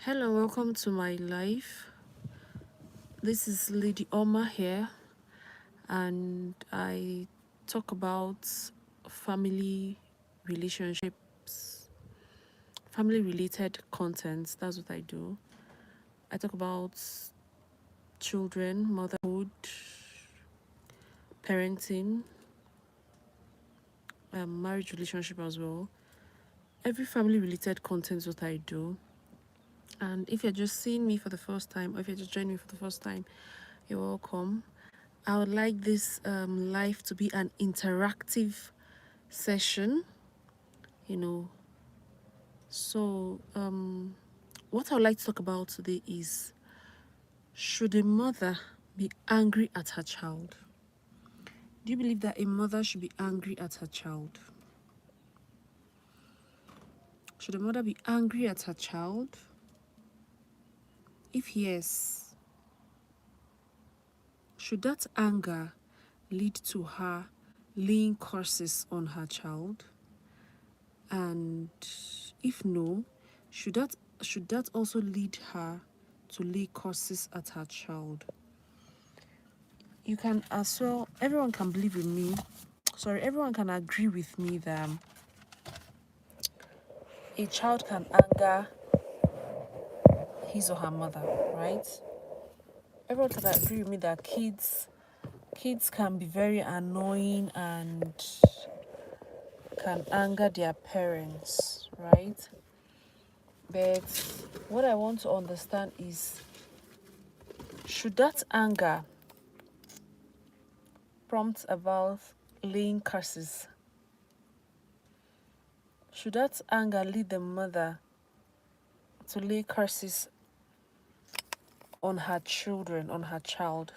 Hello, welcome to my life. This is Lady Oma here, and I talk about family relationships, family related content. That's what I do. I talk about children, motherhood, parenting, marriage relationship as well. Every family related content is what I do. And if you're just seeing me for the first time, or if you're just joining me for the first time, you're welcome. I would like this live to be an interactive session, you know. So, what I would like to talk about today is, should a mother be angry at her child? Do you believe that a mother should be angry at her child? Should a mother be angry at her child? If yes, should that anger lead to her laying curses on her child? And if no, should that should that also lead her to lay curses at her child? You can as well, everyone can believe in me. Sorry, everyone can agree with me that a child can anger his or her mother, right? Everyone can agree with me that kids can be very annoying and can anger their parents, right? But what I want to understand is, should that anger prompt about laying curses? Should that anger lead the mother to lay curses on her children, on her child?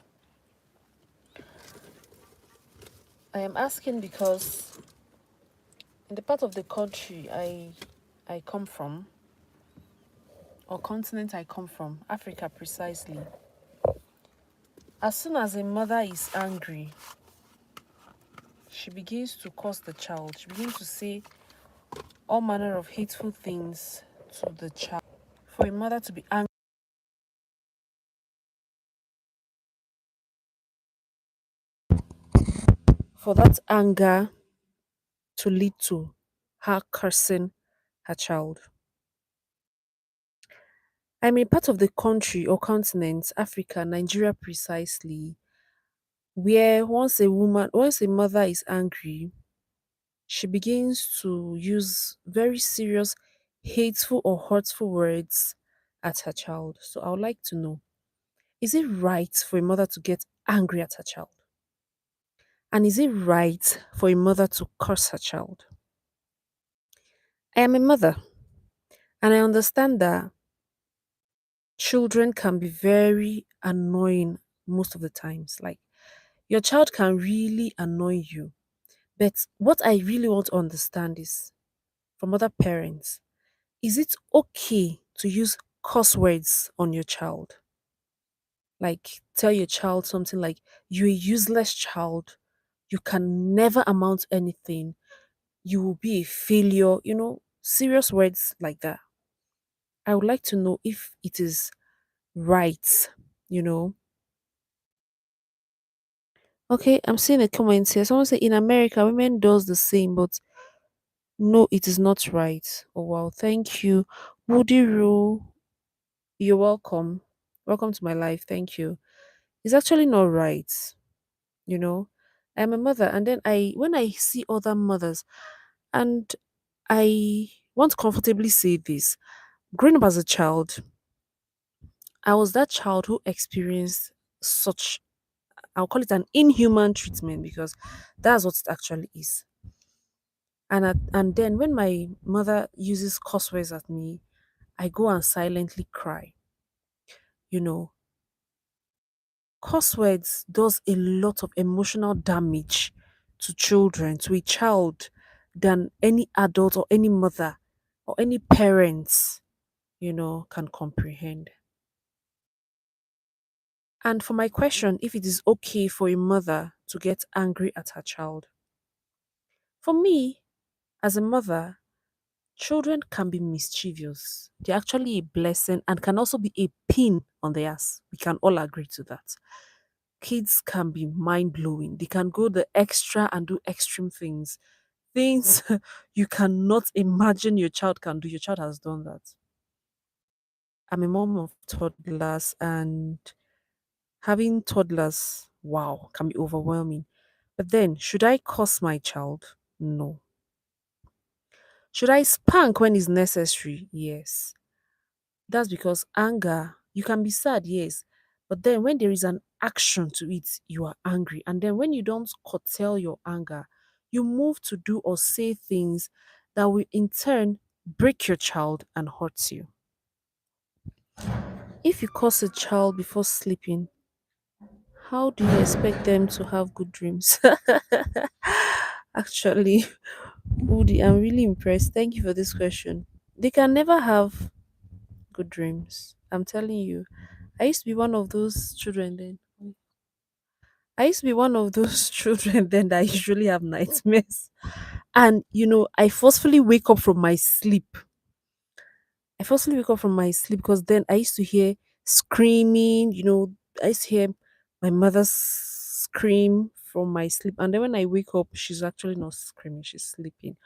I am asking because in the part of the country I come from, or continent I come from, Africa precisely, as soon as a mother is angry, she begins to curse the child. She begins to say all manner of hateful things to the child. For a mother to be angry, for that anger to lead to her cursing her child. I'm a part of the country or continent, Africa, Nigeria precisely, where once a mother is angry, she begins to use very serious, hateful or hurtful words at her child. So I would like to know, is it right for a mother to get angry at her child? And is it right for a mother to curse her child? I am a mother, and I understand that children can be very annoying most of the times. Like, your child can really annoy you. But what I really want to understand is, from other parents, is it okay to use curse words on your child? Like, tell your child something like, you're a useless child, you can never amount to anything, you will be a failure, serious words like that. I would like to know if it is right, you know. Okay, I'm seeing a comment here. Someone say in America, women does the same, but no, it is not right. Oh wow, thank you, Woody Rule. You're welcome. Welcome to my life. Thank you. It's actually not right. You know, I'm a mother, and then when I see other mothers, and I want to comfortably say this. Growing up as a child, I was that child who experienced such, I'll call it an inhuman treatment, because that's what it actually is. And then when my mother uses curse words at me, I go and silently cry. You know, curse words does a lot of emotional damage to children, to a child, than any adult or any mother or any parents, can comprehend. And for my question, if it is okay for a mother to get angry at her child, for me, as a mother, Children can be mischievous. They're actually a blessing and can also be a pin on the ass. We can all agree to that. Kids can be mind blowing. They can go the extra and do extreme things. Things you cannot imagine your child can do. Your child has done that. I'm a mom of toddlers, and having toddlers, wow, can be overwhelming. But then, should I curse my child? No. Should I spank when it's necessary? Yes. That's because anger, you can be sad, yes. But then when there is an action to it, you are angry. And then when you don't curtail your anger, you move to do or say things that will in turn break your child and hurt you. If you curse a child before sleeping, how do you expect them to have good dreams? Actually, Woody, I'm really impressed. Thank you for this question. They can never have good dreams. I'm telling you. I used to be one of those children then. I used to be one of those children then that usually have nightmares. And I forcefully wake up from my sleep. I forcefully wake up from my sleep because then I used to hear screaming, I used to hear my mother scream from my sleep. And then when I wake up, she's actually not screaming, she's sleeping.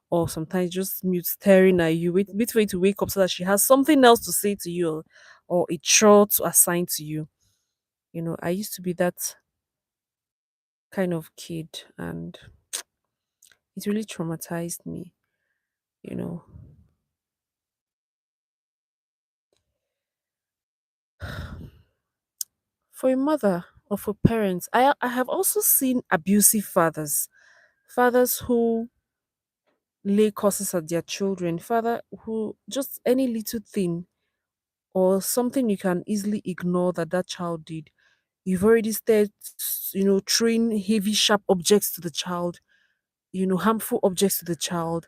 Or sometimes just mute staring at you, wait for you to wake up so that she has something else to say to you, or a chore to assign to you. I used to be that kind of kid, and it really traumatized me, you know. For a mother or for parents, I have also seen abusive fathers who lay curses at their children, father who just any little thing or something you can easily ignore that child did. You've already started, throwing heavy, sharp objects to the child, harmful objects to the child.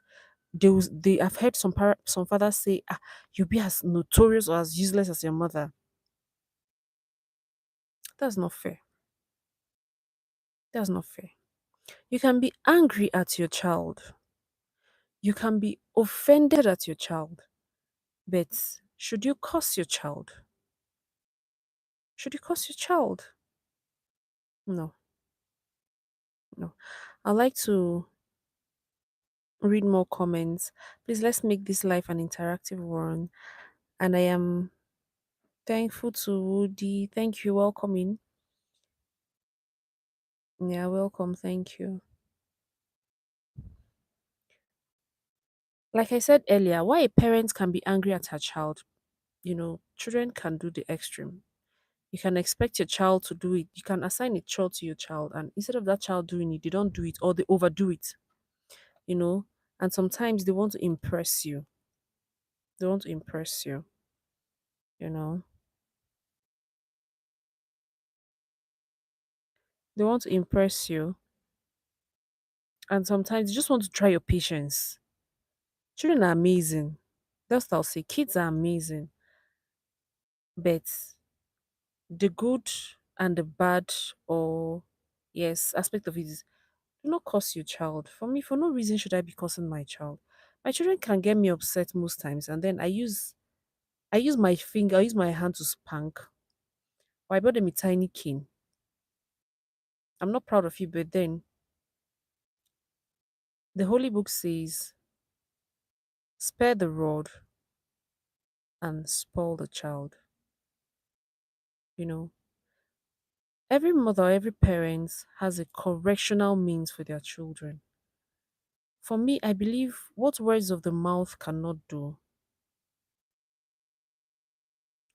I've heard some fathers say, you'll be as notorious or as useless as your mother. That's not fair. That's not fair. You can be angry at your child. You can be offended at your child. But should you curse your child? Should you curse your child? No, no. I'd like to read more comments. Please let's make this life an interactive one. And I am thankful to Woody. Thank you. Welcome in. Yeah, welcome. Thank you. Like I said earlier, why a parent can be angry at her child, children can do the extreme. You can expect your child to do it. You can assign a chore to your child, and instead of that child doing it, they don't do it or they overdo it, you know. And sometimes they want to impress you. They want to impress you, you know. They want to impress you, and sometimes they just want to try your patience. Children are amazing. That's what I'll say. Kids are amazing, but the good and the bad, or yes, aspect of it is, do not curse your child. For me, for no reason should I be cursing my child. My children can get me upset most times, and then I use my finger, I use my hand to spank. Or I bought them a tiny cane. I'm not proud of you, but then the holy book says, spare the rod and spoil the child. You know, every mother, every parent has a correctional means for their children. For me, I believe what words of the mouth cannot do,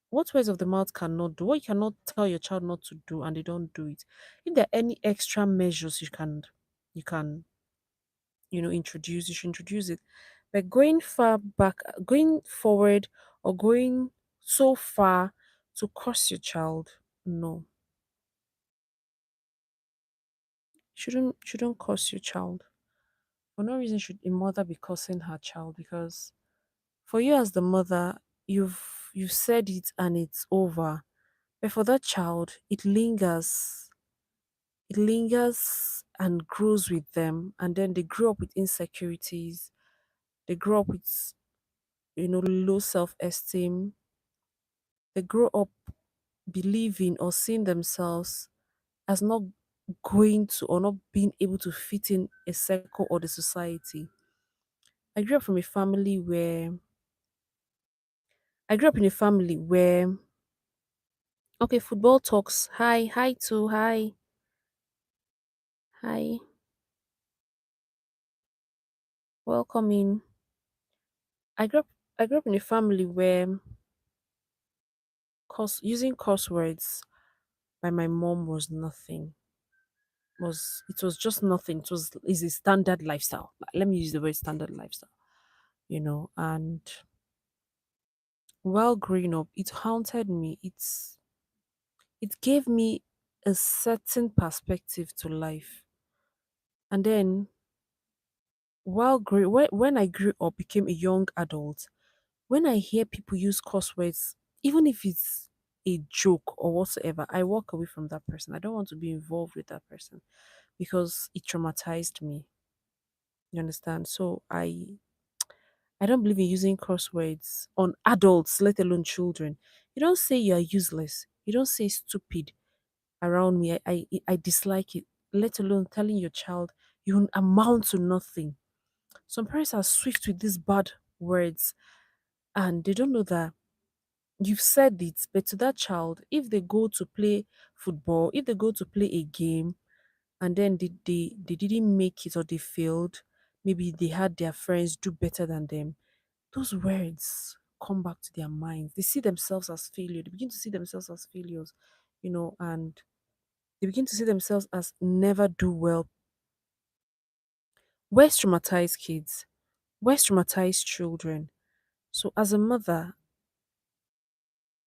what words of the mouth cannot do, what you cannot tell your child not to do and they don't do it. If there are any extra measures you can introduce, you should introduce it. But going far back, going forward, or going so far to curse your child, no. Shouldn't curse your child. For no reason should a mother be cursing her child, because for you as the mother, you've said it and it's over. But for that child, it lingers and grows with them, and then they grow up with insecurities. They grow up with, low self esteem. They grow up believing or seeing themselves as not going to or not being able to fit in a circle or the society. I grew up from a family where I grew up in a family where okay, football talks. Hi, hi to hi, hi, welcome in. I grew up I grew up in a family where using curse words by my mom was nothing. It was just nothing. It was is a standard lifestyle. Like, let me use the word standard lifestyle, and while growing up, it haunted me. It gave me a certain perspective to life. And then when I grew up, became a young adult, when I hear people use curse words, even if it's a joke or whatsoever, I walk away from that person. I don't want to be involved with that person because it traumatized me. You understand? So I don't believe in using curse words on adults, let alone children. You don't say you are useless. You don't say stupid around me. I dislike it. Let alone telling your child you amount to nothing. Some parents are swift with these bad words and they don't know that you've said it, but to that child, if they go to play football, if they go to play a game and then they didn't make it or they failed, maybe they had their friends do better than them, those words come back to their minds. They see themselves as failure. They begin to see themselves as failures, and they begin to see themselves as never do well. Where's traumatized kids? Where's traumatized children? So as a mother,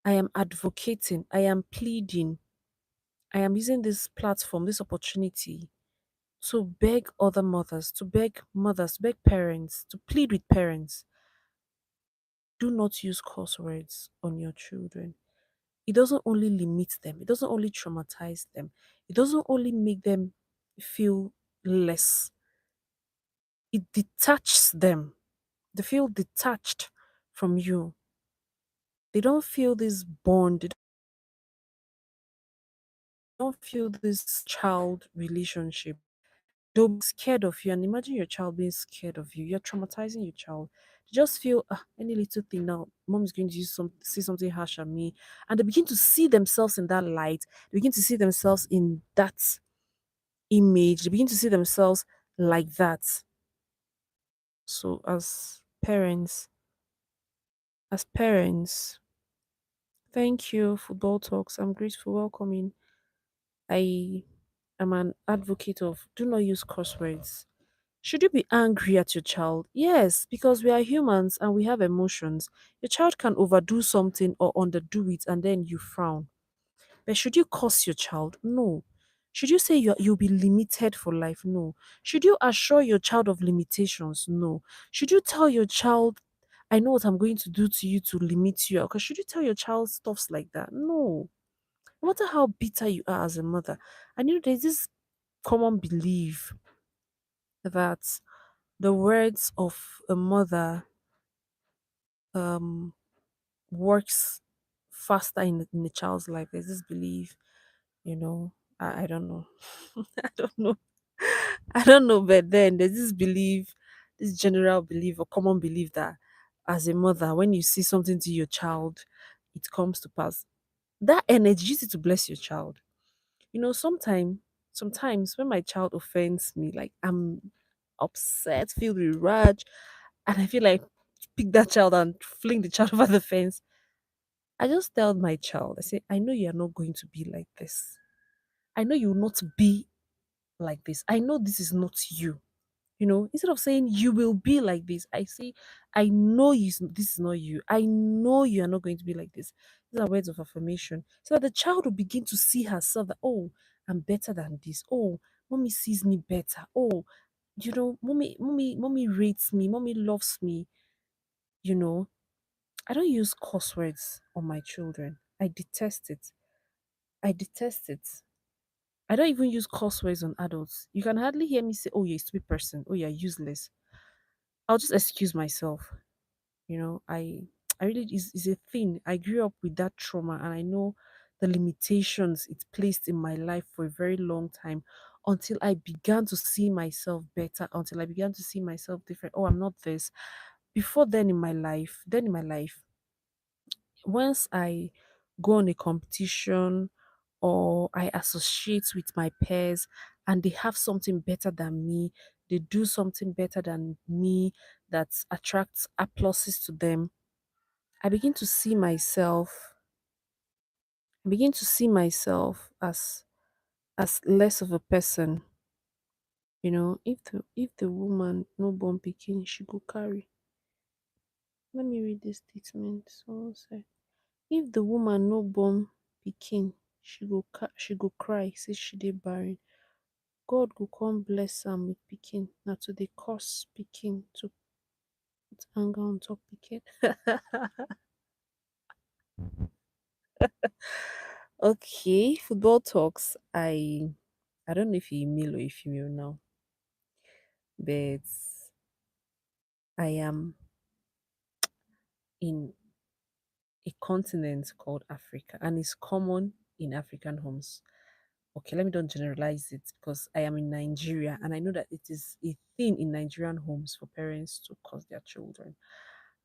I am advocating, I am pleading, I am using this platform, this opportunity to beg other mothers, to beg parents, to plead with parents. Do not use curse words on your children. It doesn't only limit them, it doesn't only traumatize them, it doesn't only make them feel less, it detaches them. They feel detached from you. They don't feel this bond, they don't feel this child relationship. They'll be scared of you. And imagine your child being scared of you. You're traumatizing your child. They just feel any little thing now, mom is going to say something harsh at me. And they begin to see themselves in that light. They begin to see themselves in that image. They begin to see themselves like that. So as parents, thank you, Football Talks. I'm grateful welcoming. I am an advocate of do not use curse words. Should you be angry at your child? Yes, because we are humans and we have emotions. Your child can overdo something or underdo it and then you frown. But should you curse your child? No. Should you say you'll be limited for life? No. Should you assure your child of limitations? No. Should you tell your child, I know what I'm going to do to you to limit you? Because should you tell your child stuffs like that? No. No matter how bitter you are as a mother. And there's this common belief that the words of a mother um works faster in the child's life. There's this belief, you know. I don't know. I don't know. I don't know, but then there's this belief, this general belief or common belief that as a mother, when you see something to your child, it comes to pass. That energy, use it to bless your child. Sometimes when my child offends me, like I'm upset, filled with rage, and I feel like pick that child and fling the child over the fence. I just tell my child, I say, I know you are not going to be like this. I know you will not be like this. I know this is not you. Instead of saying you will be like this, I say, I know this is not you. I know you are not going to be like this. These are words of affirmation. So that the child will begin to see herself that, oh, I'm better than this. Oh, mommy sees me better. Oh, mommy rates me. Mommy loves me. You know, I don't use curse words on my children. I detest it. I detest it. I don't even use curse words on adults. You can hardly hear me say, oh, you're a stupid person. Oh, you're useless. I'll just excuse myself. I really is a thing. I grew up with that trauma, and I know the limitations it placed in my life for a very long time until I began to see myself better, until I began to see myself different. Oh, I'm not this. Before then in my life, once I go on a competition or I associate with my peers and they have something better than me, they do something better than me that attracts applauses to them, I begin to see myself, I begin to see myself as less of a person. If the woman no born pikin, she go carry. Let me read this statement. Someone said, if the woman no born pikin, she go cry, say she dey barren. God go come bless am with pikin. Na to dey curse pikin to put anger on top pikin. Okay, football talks. I don't know if you're male or a female now, but I am in a continent called Africa, and it's common in African homes. Okay, let me don't generalize it because I am in Nigeria and I know that it is a thing in Nigerian homes for parents to curse their children.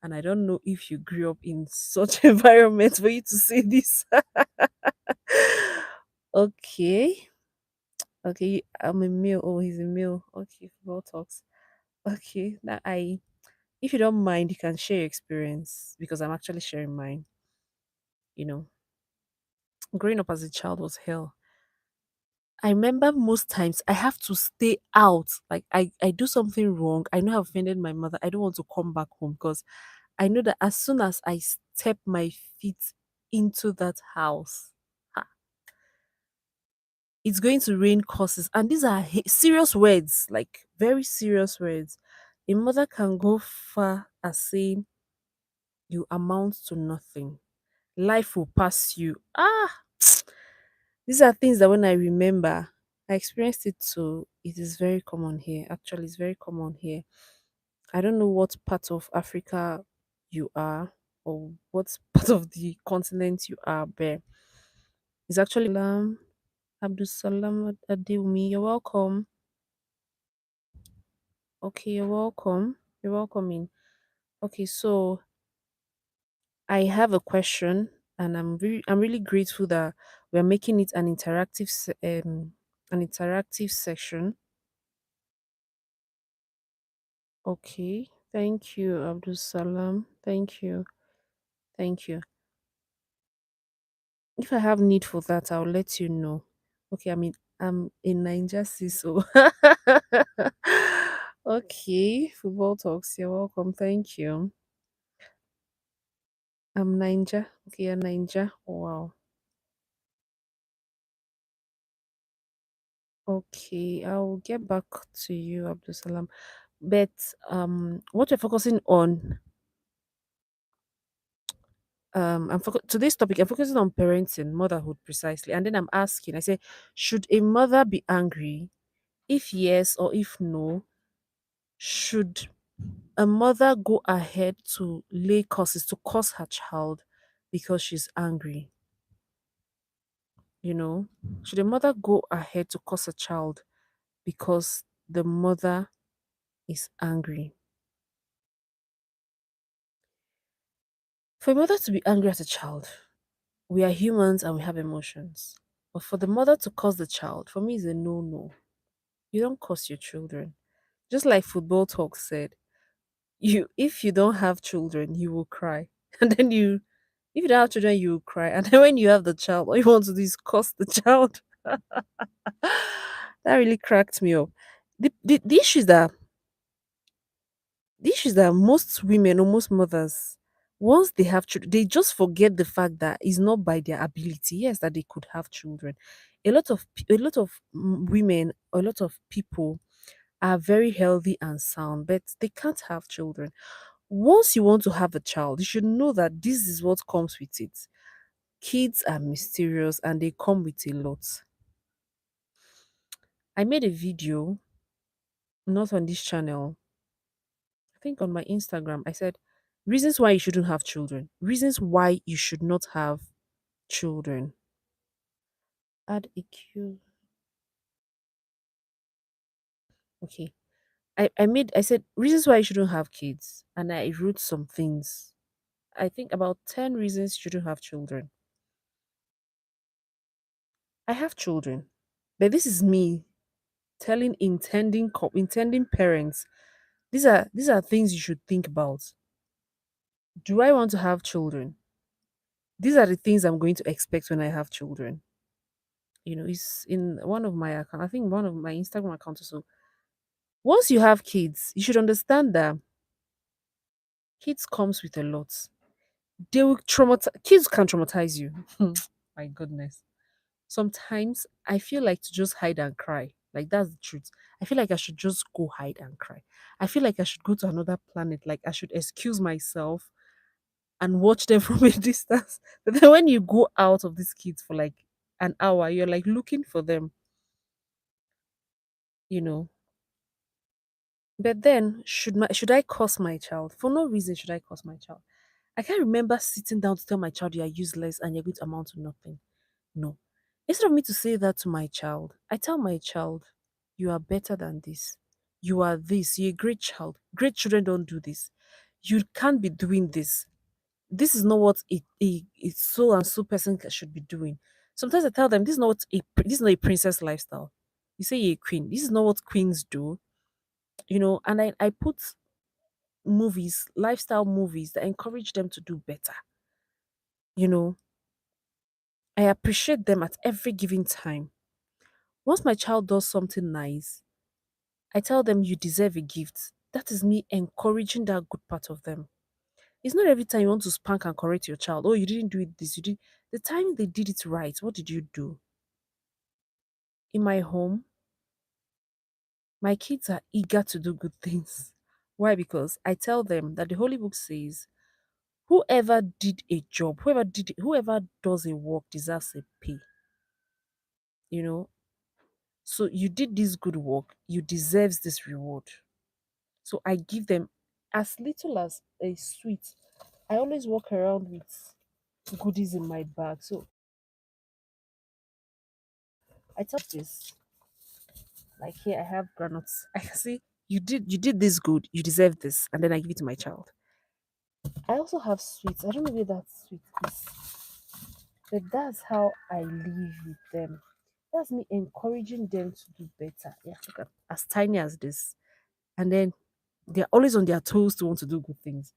And I don't know if you grew up in such environment for you to say this. Okay. Okay, I'm a male. Oh, he's a male. Okay, football talks. Okay, that I if you don't mind, you can share your experience because I'm actually sharing mine. You know, growing up as a child was hell. I remember most times I have to stay out. Like I do something wrong. I know I've offended my mother. I don't want to come back home because I know that as soon as I step my feet into that house, ha, it's going to rain curses. And these are serious words, like very serious words. A mother can go far as saying you amount to nothing. Life will pass you. Ah, these are things that when I remember, I experienced it too. It is very common here. Actually, it's very common here. I don't know what part of Africa you are or what part of the continent you are, but it's actually Abdul Salam Adewumi. You're welcome. Okay, you're welcome. You're welcome in. Okay, so I have a question, and I'm really grateful that we're making it an interactive section. Okay, thank you, Abdul Salam. Thank you, thank you. If I have need for that, I'll let you know. Okay, I mean I'm in Niger, so okay. Football talks. You're welcome. Thank you. I'm Niger. Okay, you're Niger. Wow. Okay, I'll get back to you, Abdul Salam. But what we're focusing on, today's topic, I'm focusing on parenting, motherhood precisely, and then I'm asking, I say, should a mother be angry? If yes or if no, should a mother go ahead to lay curses to curse her child because she's angry? You know, should a mother go ahead to curse a child because the mother is angry? For a mother to be angry at a child, we are humans and we have emotions. But for the mother to curse the child, for me, is a no no. You don't curse your children. Just like football talk said, you if you don't have children, you will cry. And then if you don't have children, you will cry. And then when you have the child, all you want to do is curse the child. That really cracked me up. The issue is that most women or most mothers, once they have children, they just forget the fact that it's not by their ability. Yes, that they could have children. A lot of women, a lot of people are very healthy and sound, but they can't have children. Once you want to have a child, you should know that this is what comes with it. Kids are mysterious and they come with a lot. I made a video, not on this channel. I think on my Instagram, I said, reasons why you shouldn't have children. Reasons why you should not have children. Add a Q. Okay. I said reasons why you shouldn't have kids. And I wrote some things. I think about 10 reasons you shouldn't have children. I have children. But this is me telling intending parents. These are things you should think about. Do I want to have children? These are the things I'm going to expect when I have children. It's in one of my account. I think one of my Instagram accounts. So once you have kids, you should understand that kids comes with a lot. They will traumatize. Kids can traumatize you. My goodness. Sometimes I feel like to just hide and cry. Like that's the truth. I feel like I should just go hide and cry. I feel like I should go to another planet. Like I should excuse myself and watch them from a distance. But then when you go out of these kids for like an hour, you're like looking for them, you know. But then should I curse my child? For no reason should I curse my child. I can't remember sitting down to tell my child you are useless and you're going to amount to nothing. No. Instead of me to say that to my child, I tell my child, you are better than this. You are this. You're a great child. Great children don't do this. You can't be doing this. This is not what a so and so person should be doing. Sometimes I tell them this is not a princess lifestyle. You say you're a queen. This is not what queens do. And I put movies, lifestyle movies that encourage them to do better. You know, I appreciate them at every given time. Once my child does something nice, I tell them you deserve a gift. That is me encouraging that good part of them. It's not every time you want to spank and correct your child. Oh, you didn't do it this, you did. The time they did it right, what did you do? In my home, my kids are eager to do good things. Why? Because I tell them that the Holy Book says, whoever did a job, whoever does a work deserves a pay. You know, so you did this good work, you deserves this reward. So I give them as little as a sweet. I always walk around with goodies in my bag. So I tell this, like here I have granuts. I can see you did this good, you deserve this, and then I give it to my child. I also have sweets. I don't know where that sweet is, but that's how I live with them. That's me encouraging them to do better. Yeah, look at as tiny as this. And then they're always on their toes to want to do good things.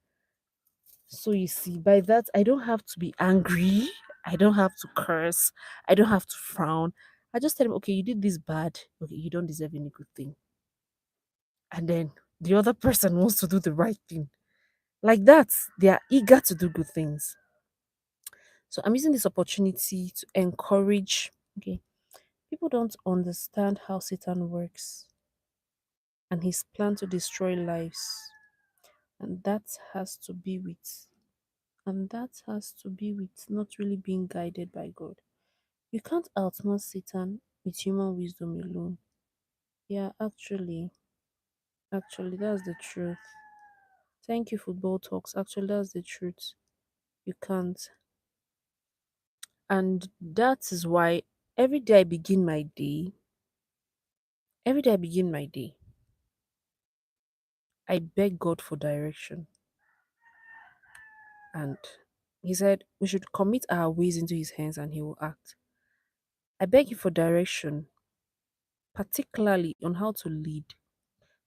So you see, by that, I don't have to be angry. I don't have to curse. I don't have to frown. I just tell them, okay, you did this bad. Okay, you don't deserve any good thing. And then the other person wants to do the right thing. Like that, they are eager to do good things. So I'm using this opportunity to encourage. Okay, people don't understand how Satan works and his plan to destroy lives. And that has to be with not really being guided by God. You can't outsmart Satan with human wisdom alone. Yeah, actually, that's the truth. Thank you, Football Talks. Actually, that's the truth. You can't. And that is why every day I begin my day, every day I begin my day, I beg God for direction. And He said we should commit our ways into His hands and He will act. I beg you for direction, particularly on how to lead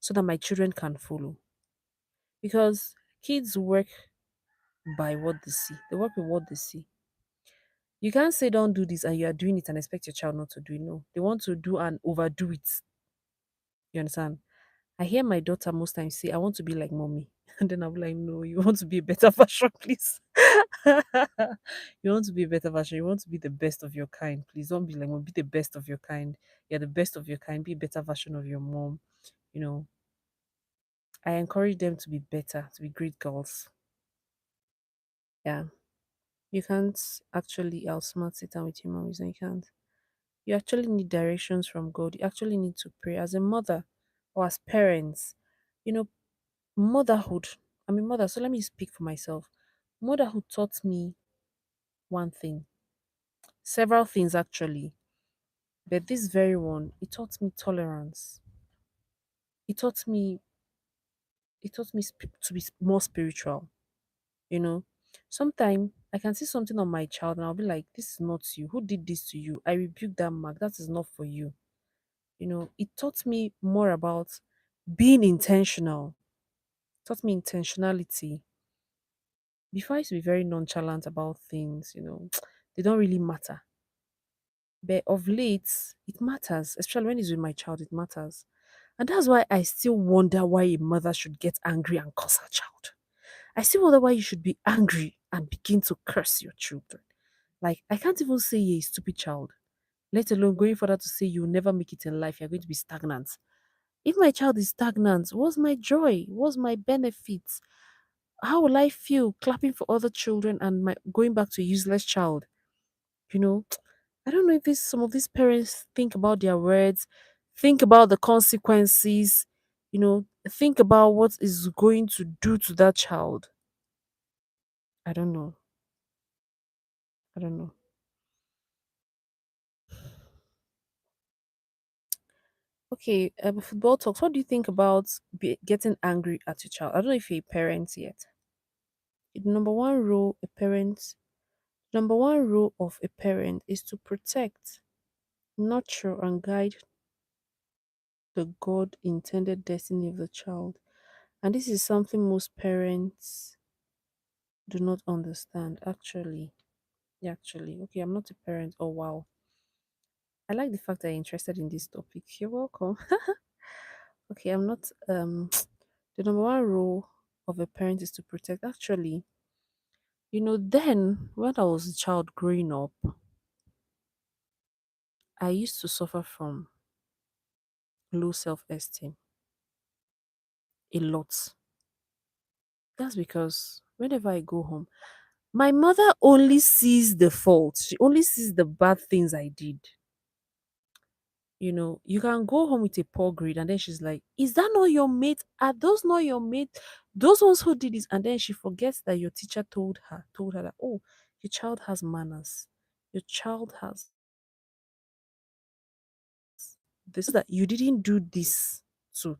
so that my children can follow. Because kids work by what they see. They work with what they see. You can't say don't do this and you are doing it and expect your child not to do it. No. They want to do and overdo it. You understand? I hear my daughter most times say, I want to be like mommy. And then I'm like, no, you want to be a better version, please. You want to be a better version. You want to be the best of your kind. Please don't be like mom, be the best of your kind. You're the best of your kind. Be a better version of your mom. You know, I encourage them to be better, to be great girls. Yeah. You can't actually outsmart Satan with human wisdom. You can't. You actually need directions from God. You actually need to pray as a mother or as parents. You know, Motherhood. I'm a mother, so let me speak for myself. Motherhood taught me one thing, several things actually, but this very one, it taught me tolerance. It taught me, to be more spiritual. You know, sometimes I can see something on my child and I'll be like, "This is not you. Who did this to you? I rebuke that mark. That is not for you." It taught me more about being intentional. Taught me intentionality. Before I used to be very nonchalant about things, they don't really matter. But of late, it matters, especially when it's with my child, it matters. And that's why I still wonder why a mother should get angry and curse her child. I still wonder why you should be angry and begin to curse your children. Like, I can't even say you're a stupid child, let alone going further to say you'll never make it in life, you're going to be stagnant. If my child is stagnant, what's my joy? What's my benefits? How will I feel clapping for other children and my going back to a useless child? You know, I don't know if some of these parents think about their words, think about the consequences, think about what is going to do to that child. I don't know. I don't know. Okay, football talks. What do you think about getting angry at your child? I don't know if you're a parent yet. The number one role of a parent is to protect, nurture, and guide the God intended destiny of the child. And this is something most parents do not understand. Actually, okay, I'm not a parent. Oh wow, I like the fact that you're interested in this topic. You're welcome. Okay, I'm not. The number one role of a parent is to protect. Actually, then when I was a child growing up, I used to suffer from low self-esteem a lot. That's because whenever I go home, my mother only sees the fault. She only sees the bad things I did. You can go home with a poor grade, and then she's like, "Is that not your mate? Are those not your mate? Those ones who did this?" And then she forgets that your teacher told her that, "Oh, your child has manners. Your child has this, that you didn't do this to,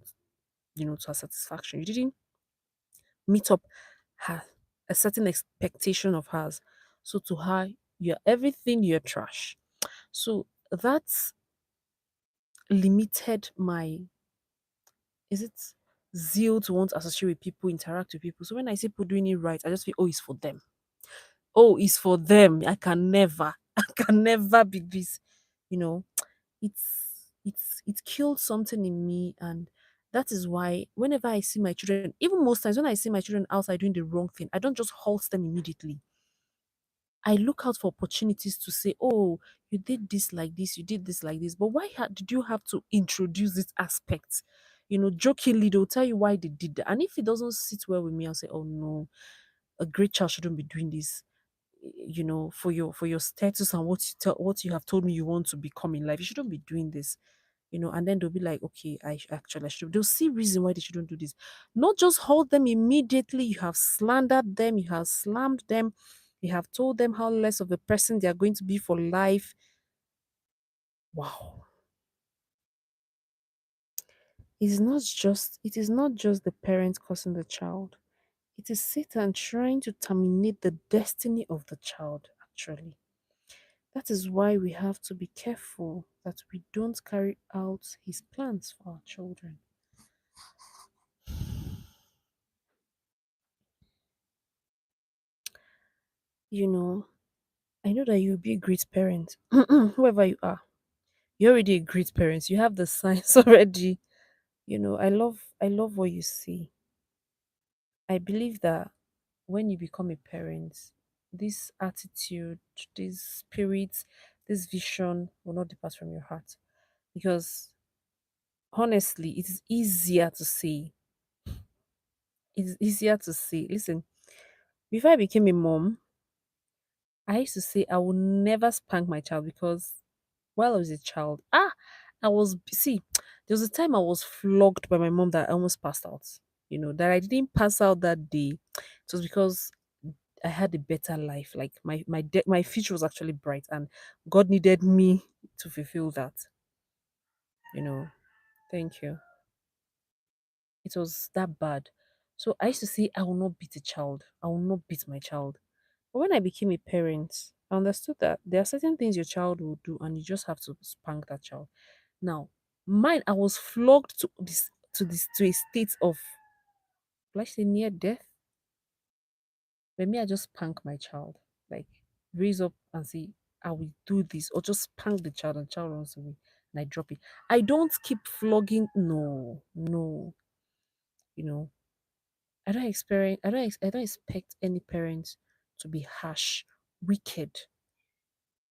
to her satisfaction. You didn't meet up her a certain expectation of hers. So to her, you're everything, you're trash." So that's limited my, is it, zeal to want to associate with people, interact with people. So when I see people doing it right, I just feel, oh, it's for them. Oh, it's for them. I can never, I can never be this. You know, it killed something in me, and that is why whenever I see my children, even most times when I see my children outside doing the wrong thing, I don't just halt them immediately. I look out for opportunities to say, "Oh, you did this like this, you did this like this." But why did you have to introduce this aspect? Jokingly, they'll tell you why they did that. And if it doesn't sit well with me, I'll say, "Oh no, a great child shouldn't be doing this." For your status and what you have told me you want to become in life, you shouldn't be doing this. And then they'll be like, "Okay, I should." They'll see reason why they shouldn't do this. Not just hold them immediately. You have slandered them, you have slammed them, you have told them how less of a person they are going to be for life. Wow. It is not just the parent causing the child. It is Satan trying to terminate the destiny of the child, actually. That is why we have to be careful that we don't carry out his plans for our children. You know, I know that you'll be a great parent. Whoever you are, you're already a great parent. You have the signs already. I love what you say. I believe that when you become a parent, this attitude, this spirit, this vision will not depart from your heart. Because honestly, it is easier to say. It is easier to say. Listen, before I became a mom, I used to say I will never spank my child because while I was a child, I was, see, there was a time I was flogged by my mom that I almost passed out. that I didn't pass out that day. It was because I had a better life. Like my future was actually bright, and God needed me to fulfill that. You know. Thank you. It was that bad. So I used to say I will not beat a child. I will not beat my child. But when I became a parent, I understood that there are certain things your child will do, and you just have to spank that child. Now, mine, I was flogged to a state of, let's say, near death. But me, I just spank my child, like raise up and say, I will do this, or just spank the child and child runs away and I drop it. I don't keep flogging. No, no, you know. I don't expect any parent to be harsh, wicked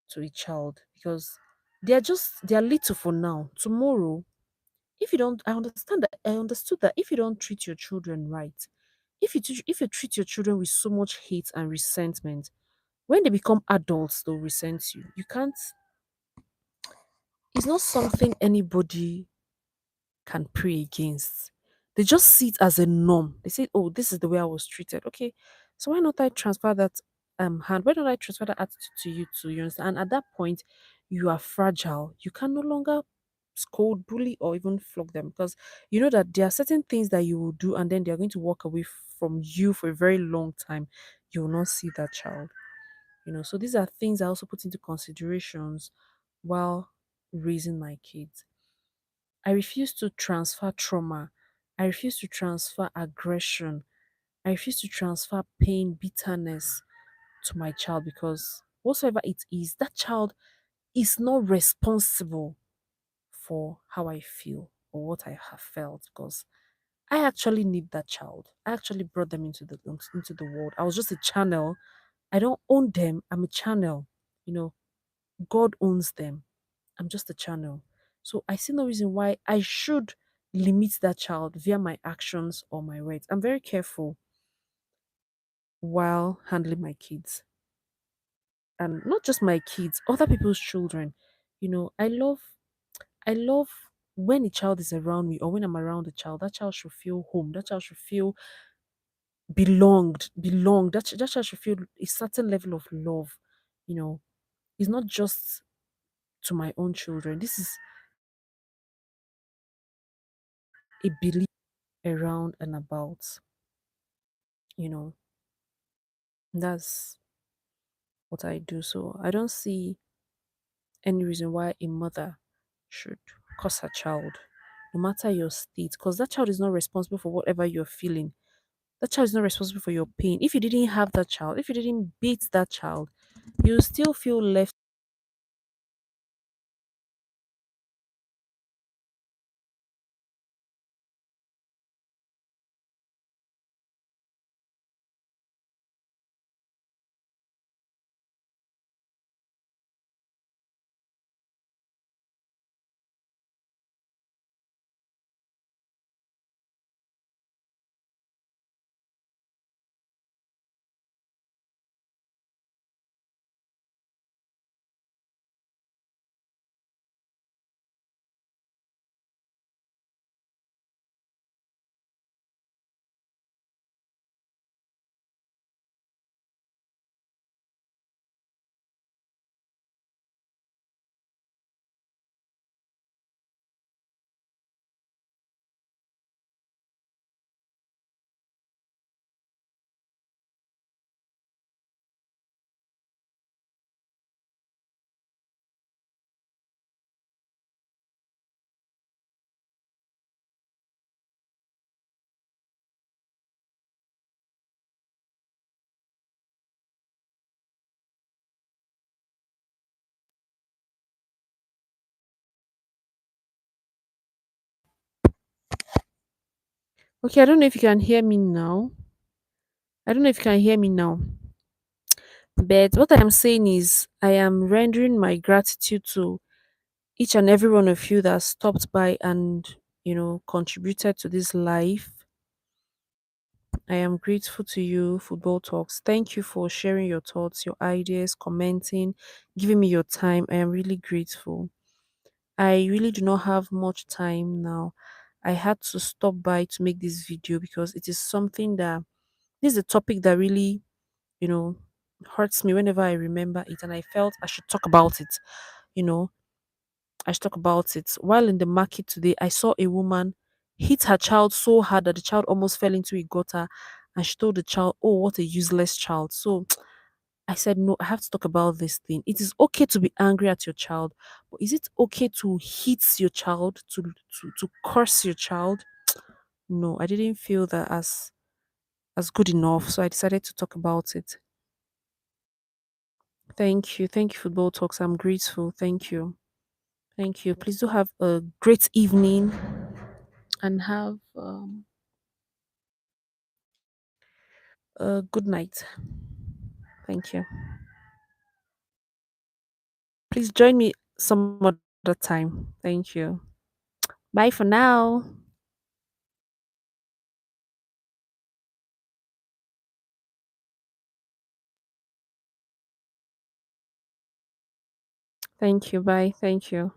to a child because they are little for now. Tomorrow, if you don't, I understood that if you don't treat your children right, if you treat your children with so much hate and resentment, when they become adults, they'll resent you. You can't. It's not something anybody can pray against. They just see it as a norm. They say, "Oh, this is the way I was treated." Okay, so why not I transfer that hand? Why don't I transfer that attitude to you too? You understand? And at that point, you are fragile. You can no longer scold, bully, or even flog them because you know that there are certain things that you will do, and then they are going to walk away from you for a very long time. You will not see that child. So these are things I also put into considerations while raising my kids. I refuse to transfer trauma. I refuse to transfer aggression. I refuse to transfer pain, bitterness to my child because whatsoever it is, that child is not responsible for how I feel or what I have felt because I actually need that child. I actually brought them into the world. I was just a channel. I don't own them. I'm a channel. You know, God owns them. I'm just a channel. So I see no reason why I should limit that child via my actions or my words. I'm very careful while handling my kids. And not just my kids, other people's children. I love when a child is around me or when I'm around a child, that child should feel home. That child should feel belonged. That child should feel a certain level of love. You know, it's not just to my own children. This is a belief around and about. You know, that's what I do. So I don't see any reason why a mother should curse her child, no matter your state, because that child is not responsible for whatever you're feeling. That child is not responsible for your pain. If you didn't have that child, if you didn't beat that child, you still feel left. Okay, I don't know if you can hear me now. I don't know if you can hear me now. But what I am saying is, I am rendering my gratitude to each and every one of you that stopped by and, contributed to this life. I am grateful to you, Football Talks. Thank you for sharing your thoughts, your ideas, commenting, giving me your time. I am really grateful. I really do not have much time now. I had to stop by to make this video because it is something that this is a topic that really, you know, hurts me whenever I remember it, and I felt I should talk about it. You know, I should talk about it. While in the market today, I saw a woman hit her child so hard that the child almost fell into a gutter, and she told the child, "Oh, what a useless child." So I said, "No, I have to talk about this thing. It is okay to be angry at your child, but is it okay to hit your child, to curse your child?" No, I didn't feel that as good enough, so I decided to talk about it. Thank you, Football Talks. I'm grateful. Thank you, thank you. Please do have a great evening and have a good night. Thank you. Please join me some other time. Thank you. Bye for now. Thank you. Bye. Thank you.